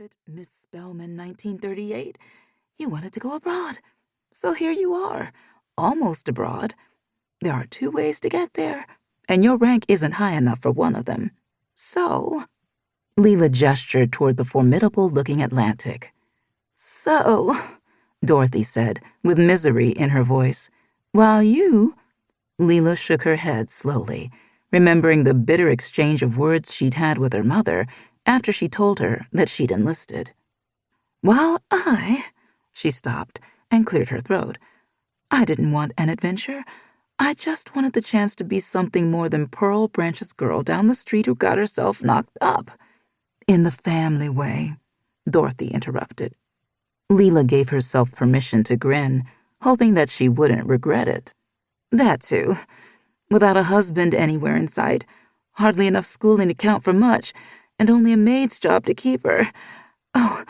it, Miss Spelman, 1938. You wanted to go abroad. So here you are, almost abroad. There are 2 ways to get there, and your rank isn't high enough for one of them. So, Leela gestured toward the formidable-looking Atlantic. So, Dorothy said, with misery in her voice, while you... Leela shook her head slowly, remembering the bitter exchange of words she'd had with her mother after she told her that she'd enlisted. While she stopped and cleared her throat. I didn't want an adventure. I just wanted the chance to be something more than Pearl Branch's girl down the street who got herself knocked up. In the family way, Dorothy interrupted. Leela gave herself permission to grin, hoping that she wouldn't regret it. That too. Without a husband anywhere in sight, hardly enough schooling to count for much, and only a maid's job to keep her. Oh,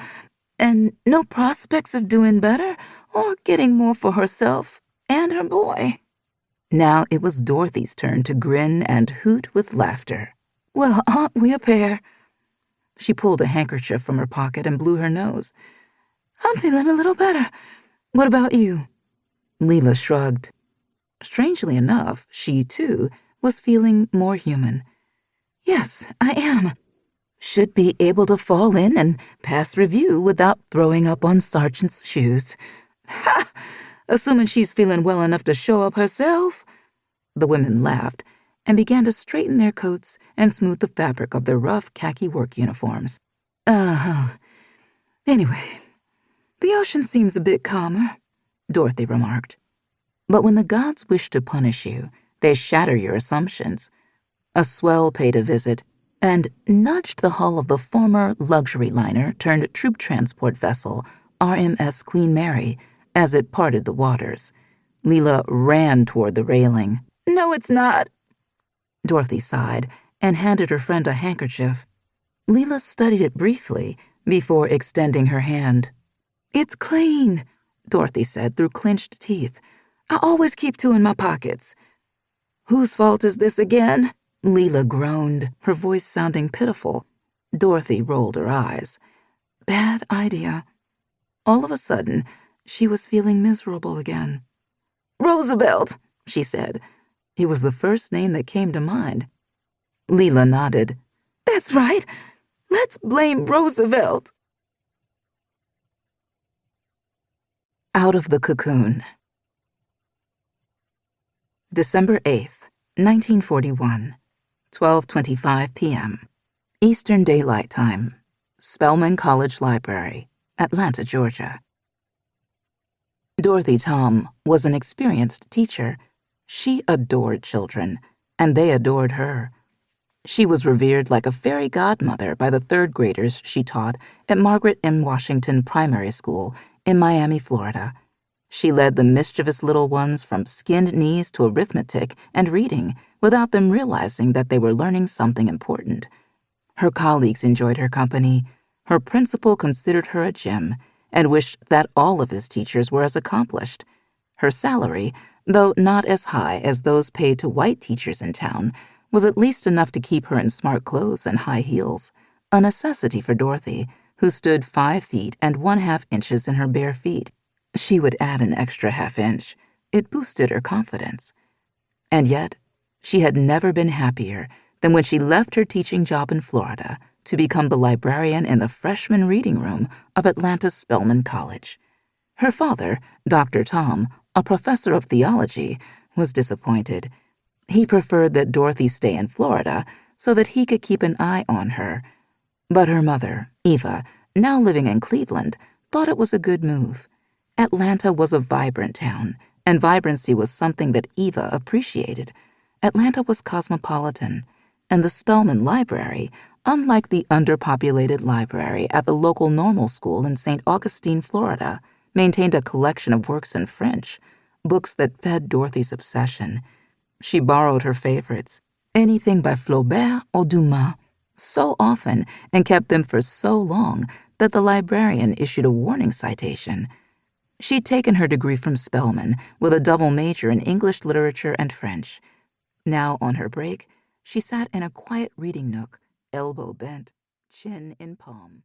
and no prospects of doing better or getting more for herself and her boy. Now it was Dorothy's turn to grin and hoot with laughter. Well, aren't we a pair? She pulled a handkerchief from her pocket and blew her nose. I'm feeling a little better. What about you? Leela shrugged. Strangely enough, she, too, was feeling more human. Yes, I am. Should be able to fall in and pass review without throwing up on Sergeant's shoes. Ha! Assuming she's feeling well enough to show up herself. The women laughed and began to straighten their coats and smooth the fabric of their rough khaki work uniforms. Anyway, the ocean seems a bit calmer, Dorothy remarked. But when the gods wish to punish you, they shatter your assumptions. A swell paid a visit and nudged the hull of the former luxury liner turned troop transport vessel, RMS Queen Mary, as it parted the waters. Leela ran toward the railing. No, it's not. Dorothy sighed and handed her friend a handkerchief. Leela studied it briefly before extending her hand. It's clean, Dorothy said through clenched teeth. I always keep 2 in my pockets. Whose fault is this again? Leela groaned, her voice sounding pitiful. Dorothy rolled her eyes. Bad idea. All of a sudden, she was feeling miserable again. Roosevelt, she said. It was the first name that came to mind. Leela nodded. That's right. Let's blame Roosevelt. Out of the cocoon. December 8th, 1941, 12:25 p.m. Eastern Daylight Time, Spelman College Library, Atlanta, Georgia. Dorothy Thom was an experienced teacher. She adored children, and they adored her. She was revered like a fairy godmother by the 3rd graders she taught at Margaret M. Washington Primary School in Miami, Florida. She led the mischievous little ones from skinned knees to arithmetic and reading without them realizing that they were learning something important. Her colleagues enjoyed her company. Her principal considered her a gem and wished that all of his teachers were as accomplished. Her salary, though not as high as those paid to white teachers in town, was at least enough to keep her in smart clothes and high heels, a necessity for Dorothy, who stood 5 feet and 1/2 inches in her bare feet. She would add an extra 1/2 inch. It boosted her confidence. And yet, she had never been happier than when she left her teaching job in Florida to become the librarian in the freshman reading room of Atlanta's Spelman College. Her father, Dr. Thom, a professor of theology, was disappointed. He preferred that Dorothy stay in Florida so that he could keep an eye on her. But her mother, Eva, now living in Cleveland, thought it was a good move. Atlanta was a vibrant town, and vibrancy was something that Eva appreciated. Atlanta was cosmopolitan, and the Spelman Library, unlike the underpopulated library at the local normal school in St. Augustine, Florida, maintained a collection of works in French, books that fed Dorothy's obsession. She borrowed her favorites, anything by Flaubert or Dumas, so often and kept them for so long that the librarian issued a warning citation. She'd taken her degree from Spelman with a double major in English literature and French. Now, on her break, she sat in a quiet reading nook, elbow bent, chin in palm.